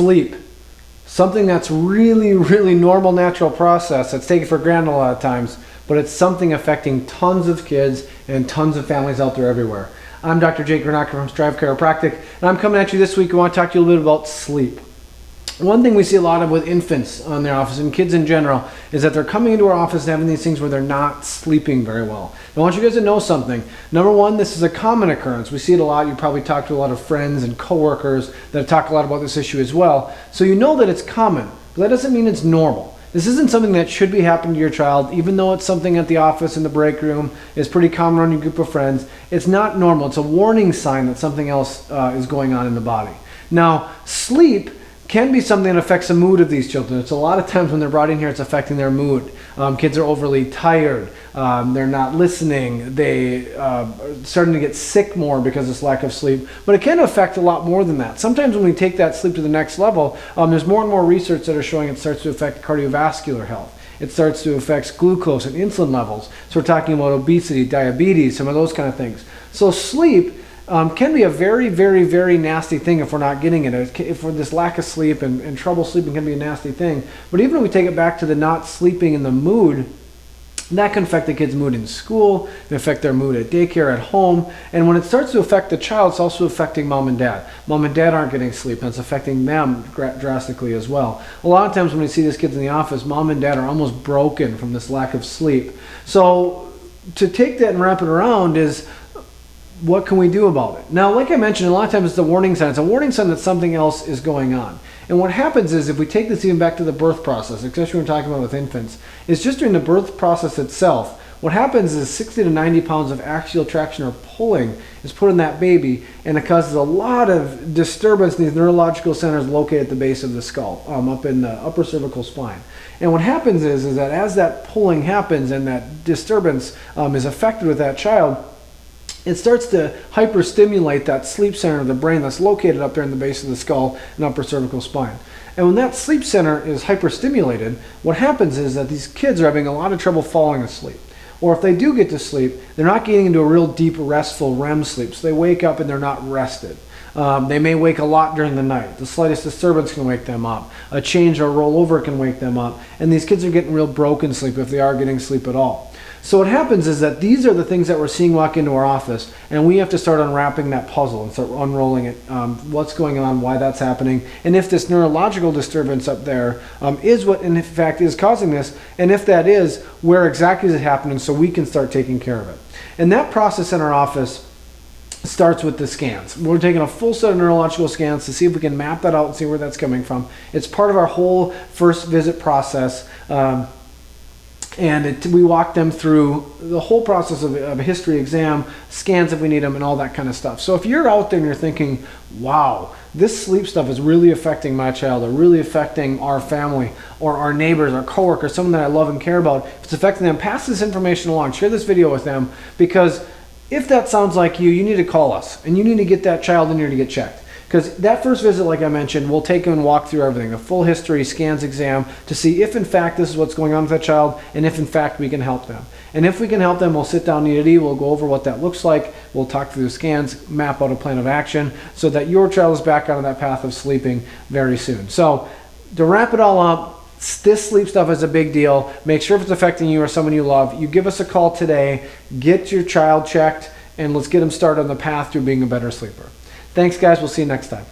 Sleep. Something that's really, really normal, natural process that's taken for granted a lot of times, but it's something affecting tons of kids and tons of families out there everywhere. I'm Dr. Jake Granacher from Strive Chiropractic, and I'm coming at you this week. I want to talk to you a little bit about sleep. One thing we see a lot of with infants on their office and kids in general is that they're coming into our office and having these things where they're not sleeping very well. I want you guys to know something. Number one, this is a common occurrence. We see it a lot. You probably talk to a lot of friends and coworkers that talk a lot about this issue as well. So you know that it's common, but that doesn't mean it's normal. This isn't something that should be happening to your child, even though it's something at the office in the break room. It's pretty common around your group of friends. It's not normal. It's a warning sign that something else is going on in the body. Now, sleep can be something that affects the mood of these children. It's a lot of times when they're brought in here, it's affecting their mood. Kids are overly tired. They're not listening. They are starting to get sick more because of this lack of sleep. But it can affect a lot more than that. Sometimes when we take that sleep to the next level, there's more and more research that are showing it starts to affect cardiovascular health. It starts to affect glucose and insulin levels. So we're talking about obesity, diabetes, some of those kind of things. So sleep can be a very, very, very nasty thing if we're not getting it. If we're this lack of sleep and trouble sleeping can be a nasty thing. But even if we take it back to the not sleeping in the mood, that can affect the kid's mood in school, it can affect their mood at daycare, at home. And when it starts to affect the child, it's also affecting mom and dad. Mom and dad aren't getting sleep, and it's affecting them drastically as well. A lot of times when we see these kids in the office, mom and dad are almost broken from this lack of sleep. So to take that and wrap it around is, what can we do about it? Now, like I mentioned, a lot of times it's a warning sign. It's a warning sign that something else is going on. And what happens is, if we take this even back to the birth process, especially when we're talking about with infants, is just during the birth process itself, what happens is 60 to 90 pounds of axial traction or pulling is put in that baby, and it causes a lot of disturbance in these neurological centers located at the base of the skull, up in the upper cervical spine. And what happens is that as that pulling happens and that disturbance is affected with that child, it starts to hyperstimulate that sleep center of the brain that's located up there in the base of the skull and upper cervical spine. And when that sleep center is hyperstimulated, what happens is that these kids are having a lot of trouble falling asleep. Or if they do get to sleep, they're not getting into a real deep, restful REM sleep. So they wake up and they're not rested. They may wake a lot during the night. The slightest disturbance can wake them up. A change or rollover can wake them up. And these kids are getting real broken sleep if they are getting sleep at all. So what happens is that these are the things that we're seeing walk into our office, and we have to start unwrapping that puzzle and start unrolling it, what's going on, why that's happening, and if this neurological disturbance up there is what in fact is causing this, and if that is, where exactly is it happening, so we can start taking care of it. And that process in our office starts with the scans. We're taking a full set of neurological scans to see if we can map that out and see where that's coming from. It's part of our whole first visit process. And we walk them through the whole process of a history exam, scans if we need them, and all that kind of stuff. So if you're out there and you're thinking, wow, this sleep stuff is really affecting my child, or really affecting our family, or our neighbors, our coworkers, someone that I love and care about, if it's affecting them, pass this information along, share this video with them, because if that sounds like you, you need to call us, and you need to get that child in here to get checked. Because that first visit, like I mentioned, we'll take them and walk through everything, the full history, scans, exam, to see if in fact this is what's going on with that child, and if in fact we can help them. And if we can help them, we'll sit down neatly, we'll go over what that looks like, we'll talk through the scans, map out a plan of action, so that your child is back on that path of sleeping very soon. So to wrap it all up, this sleep stuff is a big deal. Make sure if it's affecting you or someone you love, you give us a call today, get your child checked, and let's get them started on the path to being a better sleeper. Thanks, guys. We'll see you next time.